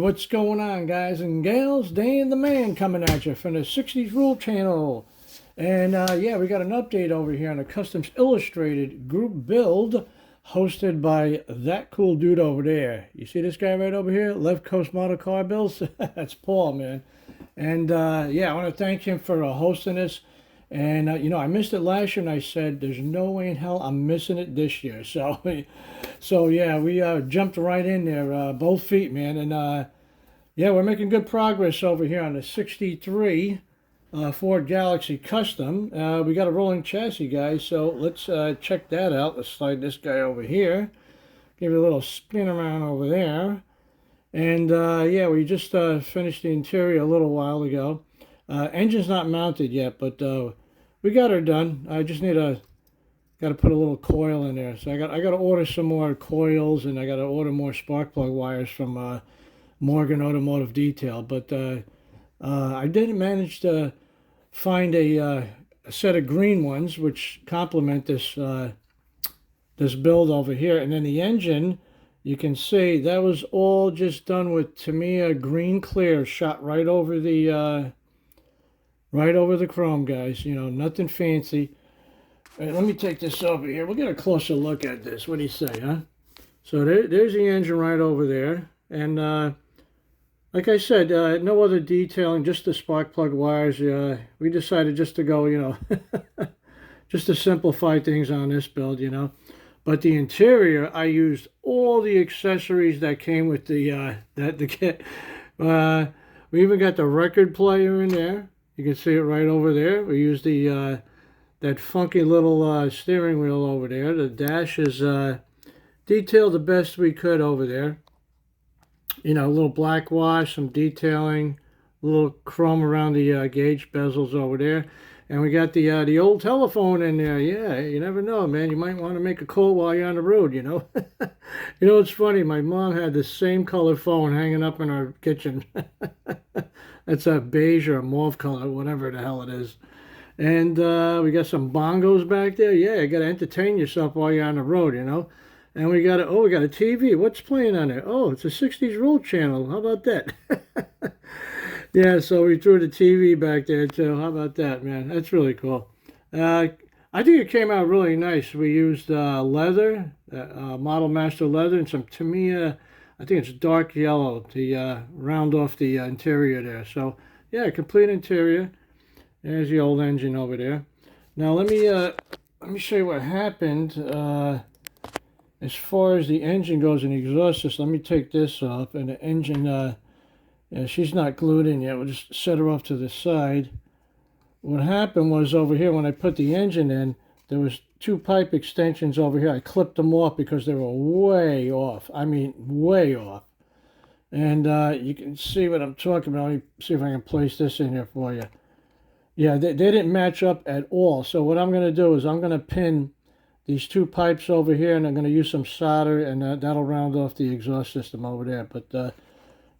what's going on, guys and gals? Dan the Man coming at you from the 60s Rule channel. And yeah, we got an update over here on a Customs Illustrated group build hosted by that cool dude over there. You see this guy right over here? Left Coast Model Car Builds? That's Paul, man. And yeah, I want to thank him for hosting this. And you know, I missed it last year, and I said, "There's no way in hell I'm missing it this year." So, so yeah, we jumped right in there, both feet, man. And yeah, we're making good progress over here on the '63 Ford Galaxy Custom. We got a rolling chassis, guys. So let's check that out. Let's slide this guy over here. Give it a little spin around over there. And yeah, we just finished the interior a little while ago. Engine's not mounted yet, but we got her done. I just need got to put a little coil in there. So I got to order some more coils, and I got to order more spark plug wires from Morgan Automotive Detail. But I did manage to find a set of green ones, which complement this this build over here. And then the engine, you can see that was all just done with Tamiya green clear, shot right over the chrome, guys. You know, nothing fancy. All right, let me take this over here. We'll get a closer look at this. What do you say, huh? So there's the engine right over there. And like I said, no other detailing, just the spark plug wires. We decided just to go, you know, just to simplify things on this build, you know. But the interior, I used all the accessories that came with the kit. We even got the record player in there. You can see it right over there. We used the that funky little steering wheel over there. The dash is detailed the best we could over there. You know, a little black wash, some detailing, a little chrome around the gauge bezels over there. And we got the old telephone in there. Yeah, you never know, man. You might want to make a call while you're on the road, you know. You know, it's funny. My mom had the same color phone hanging up in our kitchen. That's a beige or a mauve color, whatever the hell it is. And we got some bongos back there. Yeah, you got to entertain yourself while you're on the road, you know. And we got we got a TV. What's playing on there? Oh, it's a 60s Rule channel. How about that? Yeah, so we threw the TV back there too. How about that, man? That's really cool. I think it came out really nice. We used leather, Model Master leather, and some Tamiya, I think it's dark yellow to round off the interior there. So, yeah, complete interior. There's the old engine over there. Now, let me show you what happened as far as the engine goes and the exhaust system. Let me take this off, and the engine... yeah, she's not glued in yet. We'll just set her off to the side. What happened was over here when I put the engine in, there was two pipe extensions over here. I clipped them off because they were way off. I mean, way off. And you can see what I'm talking about. Let me see if I can place this in here for you. Yeah, they didn't match up at all. So what I'm going to do is I'm going to pin these two pipes over here, and I'm going to use some solder, and that'll round off the exhaust system over there. But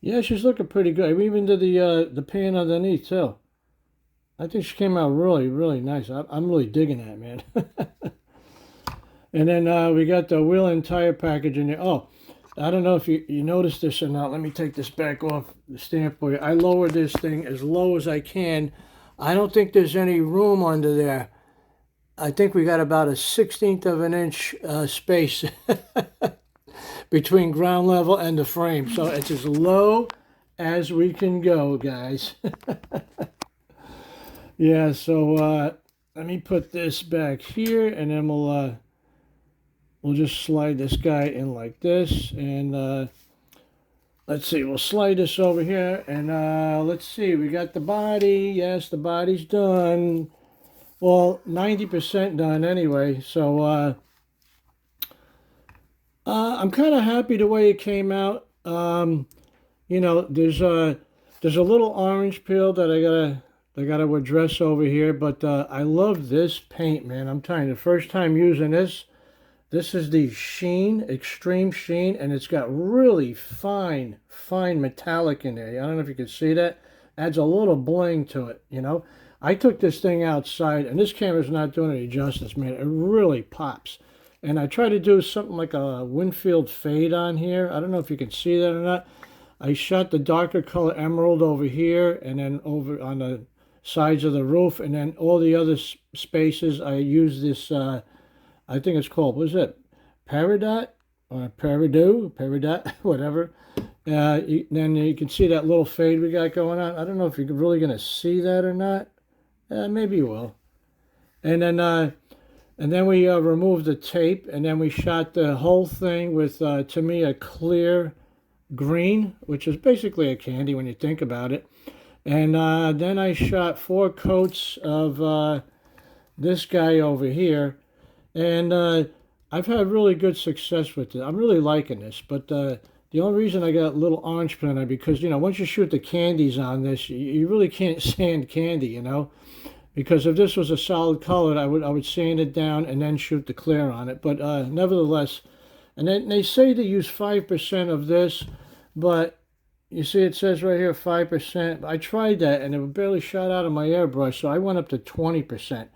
yeah, she's looking pretty good. We even did the pan underneath too. I think she came out really, really nice. I'm really digging that, man. And then we got the wheel and tire package in there. Oh, I don't know if you noticed this or not. Let me take this back off the stand for you. I lowered this thing as low as I can. I don't think there's any room under there. I think we got about a 1/16 of an inch space between ground level and the frame. So it's as low as we can go, guys. Yeah, so let me put this back here, and then we'll just slide this guy in like this. And let's see, we'll slide this over here, and let's see, we got the body. Yes, the body's done. Well, 90% done anyway. So I'm kind of happy the way it came out. You know, there's a little orange peel that I gotta address over here, but I love this paint, man. I'm telling you, the first time using this is the sheen, extreme sheen, and it's got really fine metallic in there. I don't know if you can see that. Adds a little bling to it, you know. I took this thing outside, and this camera's not doing any justice, man. It really pops. And I tried to do something like a Winfield fade on here. I don't know if you can see that or not. I shot the darker color emerald over here, and then over on the sides of the roof, and then all the other spaces I use this, I think it's called, what is it, Peridot or Peridot, whatever. Then you can see that little fade we got going on. I don't know if you're really going to see that or not. Maybe you will. And then we removed the tape, and then we shot the whole thing with, to me, a clear green, which is basically a candy when you think about it. And then I shot 4 coats of this guy over here, and I've had really good success with it. I'm really liking this, but the only reason I got a little orange paint on it, because, you know, once you shoot the candies on this, you really can't sand candy, you know, because if this was a solid color, I would sand it down and then shoot the clear on it. But nevertheless, and then they say to use 5% of this, but you see it says right here 5%. I tried that and it barely shot out of my airbrush, so I went up to 20%.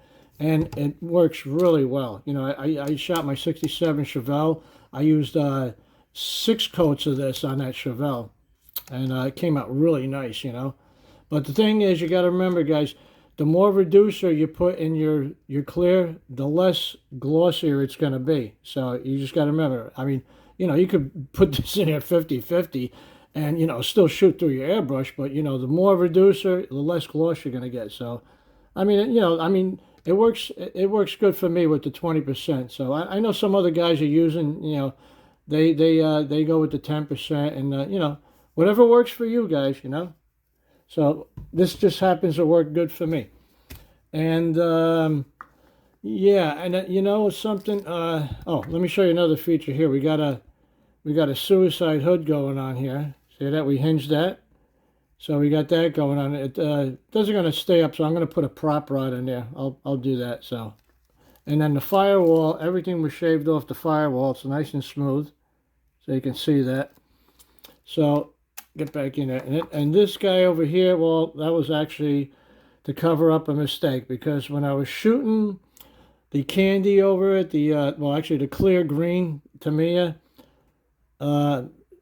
And it works really well. You know, I shot my 67 Chevelle. I used 6 coats of this on that Chevelle, and it came out really nice, you know. But the thing is, you got to remember, guys, the more reducer you put in your clear, the less glossier it's going to be. So you just got to remember, I mean, you know, you could put this in here 50-50 and, you know, still shoot through your airbrush, but, you know, the more reducer, the less gloss you're going to get. So, I mean, you know, it works good for me with the 20%. So I know some other guys are using, you know, they go with the 10%, and you know, whatever works for you guys, you know. So this just happens to work good for me. And yeah, and you know something, oh, let me show you another feature here. We got a suicide hood going on here. See that? We hinged that. So we got that going on. It doesn't going to stay up, so I'm going to put a prop rod in there. I'll do that. So, and then the firewall, everything was shaved off the firewall. It's nice and smooth, so you can see that. So get back in there. And this guy over here, well, that was actually to cover up a mistake, because when I was shooting the candy over it, well, actually the clear green Tamiya,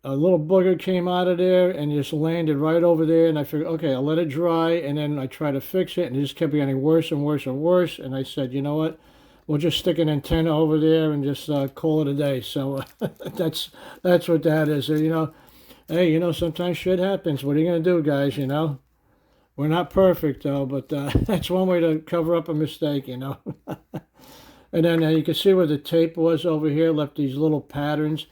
a little booger came out of there and just landed right over there, and I figured, okay, I'll let it dry, and then I tried to fix it, and it just kept getting worse and worse and worse, and I said, you know what, we'll just stick an antenna over there and just call it a day. So that's what that is. So, you know, hey, you know, sometimes shit happens. What are you going to do, guys, you know? We're not perfect, though, but that's one way to cover up a mistake, you know. And then you can see where the tape was over here, left these little patterns.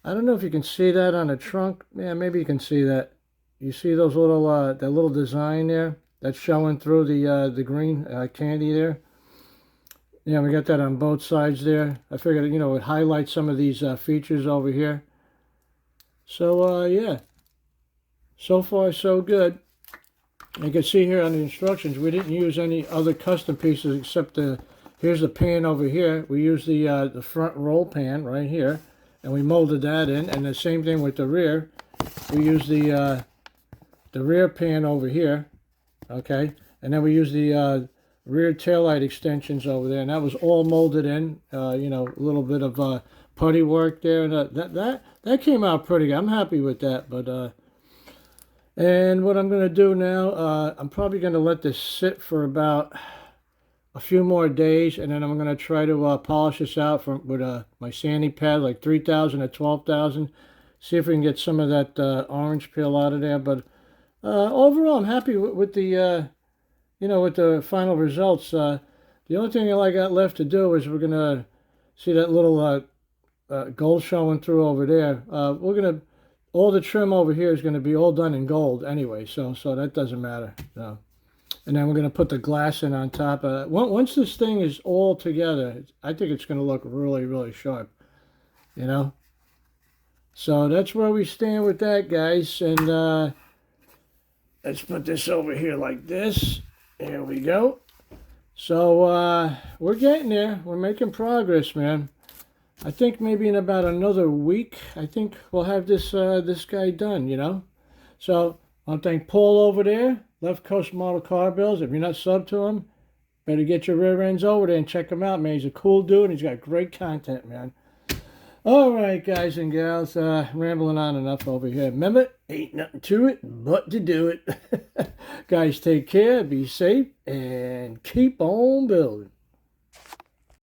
I don't know if you can see that on the trunk. Yeah, maybe you can see that. You see those little, that little design there? That's showing through the green candy there. Yeah, we got that on both sides there. I figured, you know, it highlights some of these features over here. So, yeah. So far, so good. You can see here on the instructions, we didn't use any other custom pieces except here's the pan over here. We used the front roll pan right here, and we molded that in. And the same thing with the rear. We used the rear pan over here, okay? And then we used the rear taillight extensions over there, and that was all molded in. You know, a little bit of putty work there, and that came out pretty good. I'm happy with that. But and what I'm going to do now, I'm probably going to let this sit for about a few more days, and then I'm going to try to polish this out with my sanding pad, like 3,000 to 12,000. See if we can get some of that orange peel out of there. But overall, I'm happy with the, you know, with the final results. The only thing I got left to do is we're going to see that little gold showing through over there. We're going to, all the trim over here is going to be all done in gold anyway, so that doesn't matter. So. And then we're going to put the glass in on top. Once this thing is all together, I think it's going to look really, really sharp, you know. So that's where we stand with that, guys. And let's put this over here like this. There we go. So we're getting there. We're making progress, man. I think maybe in about another week, I think we'll have this this guy done, you know. So I want to thank Paul over there, Left Coast Model Car Builds. If you're not subbed to him, better get your rear ends over there and check him out, man. He's a cool dude, and he's got great content, man. All right, guys and gals, rambling on enough over here. Remember, ain't nothing to it but to do it. Guys, take care, be safe, and keep on building.